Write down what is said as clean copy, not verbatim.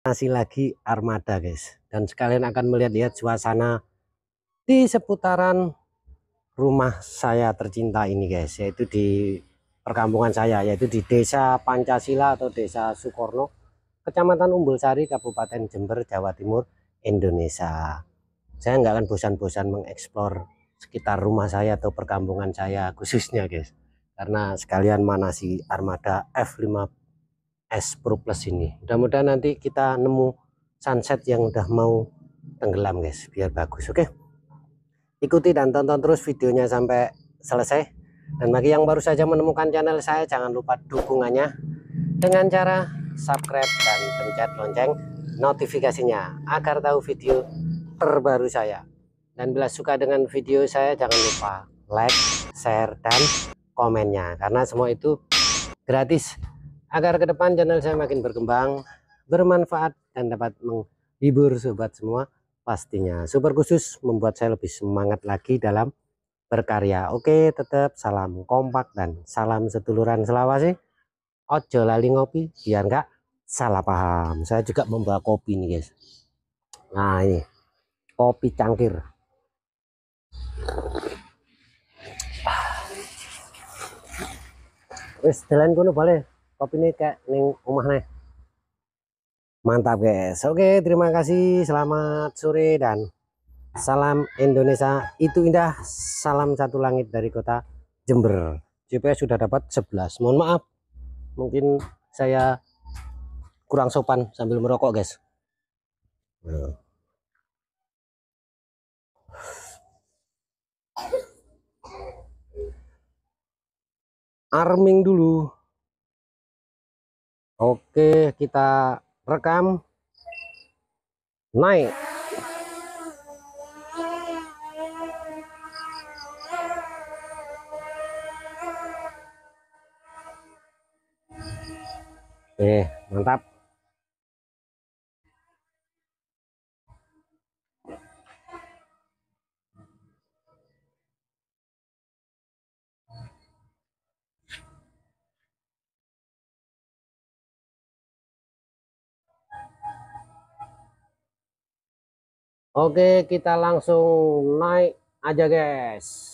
Masih lagi armada guys, dan sekalian akan melihat-lihat suasana di seputaran rumah saya tercinta ini guys, yaitu di perkampungan saya, yaitu di Desa Pancasila atau Desa Sukorno, Kecamatan Umbulsari, Kabupaten Jember, Jawa Timur, Indonesia. Saya nggak akan bosan-bosan mengeksplor sekitar rumah saya atau perkampungan saya khususnya guys, karena sekalian manasi armada F5s Pro Plus ini. Mudah-mudahan nanti kita nemu sunset yang udah mau tenggelam guys, biar bagus. Oke, ikuti dan tonton terus videonya sampai selesai. Dan bagi yang baru saja menemukan channel saya, jangan lupa dukungannya dengan cara subscribe dan pencet lonceng notifikasinya agar tahu video terbaru saya. Dan bila suka dengan video saya, jangan lupa like, share, dan komennya, karena semua itu gratis, agar ke depan channel saya makin berkembang, bermanfaat, dan dapat menghibur sobat semua. Pastinya super khusus membuat saya lebih semangat lagi dalam berkarya. Oke, tetap salam kompak dan salam seduluran Selawasi. Ojo lali ngopi biar nggak salah paham. Saya juga membawa kopi nih guys. Nah ini kopi cangkir. Wes jalan kono boleh. Kopi ini kayak ning omah nih. Mantap guys. Oke, terima kasih. Selamat sore dan salam Indonesia itu indah. Salam satu langit dari kota Jember. GPS sudah dapat 11. Mohon maaf, mungkin saya kurang sopan sambil merokok guys. Arming dulu. Oke, kita rekam. Naik. Mantap. Oke, kita langsung naik aja guys.